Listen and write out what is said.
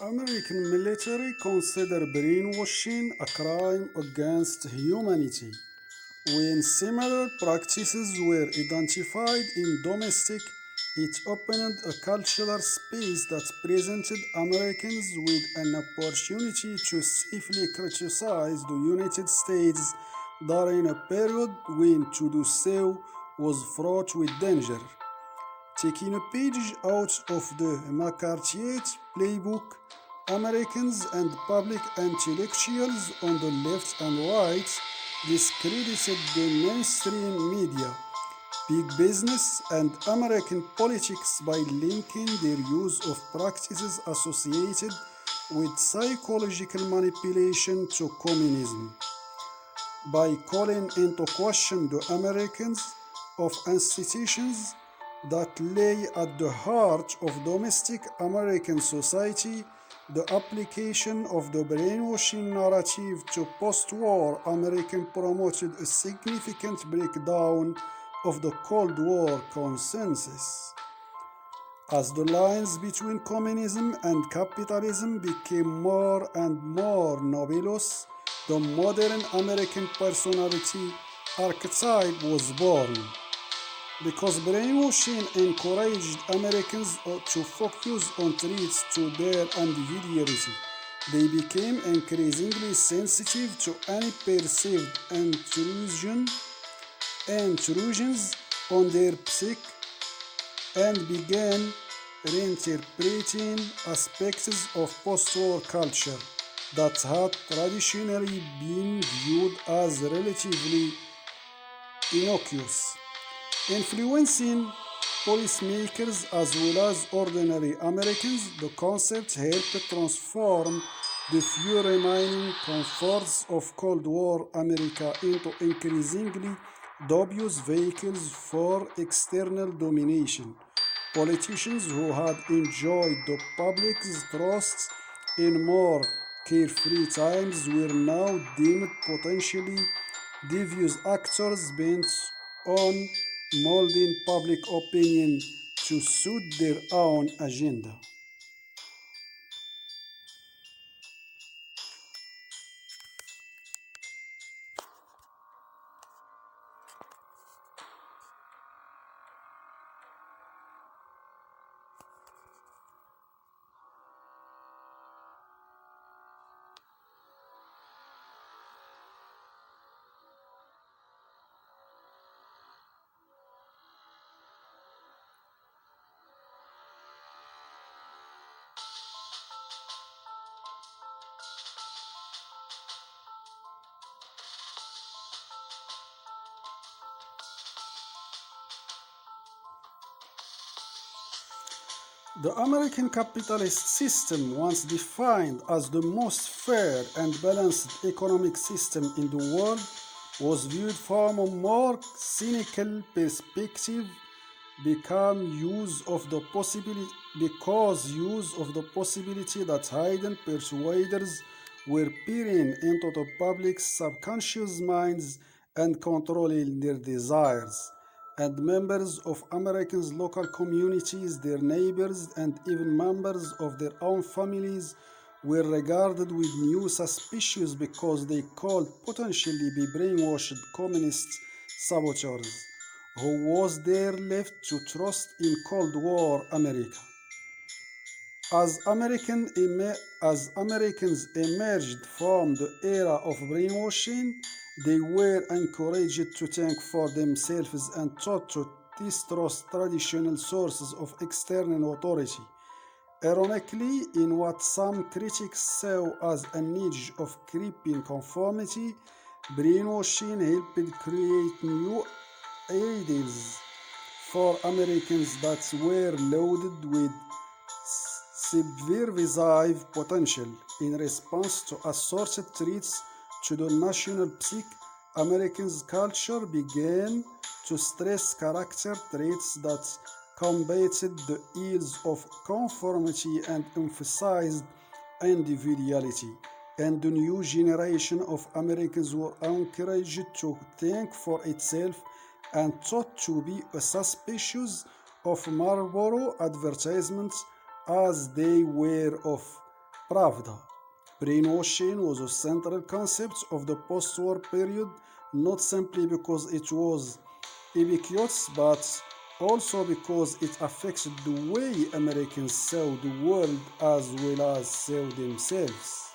American military consider brainwashing a crime against humanity. When similar practices were identified in domestic, it opened a cultural space that presented Americans with an opportunity to safely criticize the United States during a period when to do so was fraught with danger. Taking a page out of the McCarthyite playbook, Americans and public intellectuals on the left and right discredited the mainstream media, big business, and American politics by linking their use of practices associated with psychological manipulation to communism. By calling into question the Americans of institutions that lay at the heart of domestic American society, the application of the brainwashing narrative to post war America promoted a significant breakdown of the Cold War consensus. As the lines between communism and capitalism became more and more nebulous, the modern American personality archetype was born. Because brainwashing encouraged Americans to focus on threats to their individuality, they became increasingly sensitive to any perceived intrusions on their psyche and began reinterpreting aspects of post-war culture that had traditionally been viewed as relatively innocuous, influencing policymakers as well as ordinary Americans. The concept helped transform the few remaining comforts of Cold War America into increasingly dubious vehicles for external domination. Politicians who had enjoyed the public's trust in more carefree times were now deemed potentially devious actors bent on molding public opinion to suit their own agenda. The American capitalist system, once defined as the most fair and balanced economic system in the world, was viewed from a more cynical perspective become use of the possibility because use of the possibility that hidden persuaders were peering into the public's subconscious minds and controlling their desires. And members of Americans' local communities, their neighbors, and even members of their own families were regarded with new suspicion because they could potentially be brainwashed communist saboteurs. Who was there left to trust in Cold War America? As Americans emerged from the era of brainwashing, they were encouraged to think for themselves and taught to distrust traditional sources of external authority. Ironically, in what some critics saw as an age of creeping conformity, brainwashing helped create new ideals for Americans that were loaded with subversive potential. In response to assorted threats to the national psyche, Americans' culture began to stress character traits that combated the ills of conformity and emphasized individuality. And the new generation of Americans were encouraged to think for itself and taught to be suspicious of Marlboro advertisements as they were of Pravda. Brainwashing was a central concept of the post-war period, not simply because it was ubiquitous, but also because it affected the way Americans saw the world as well as saw themselves.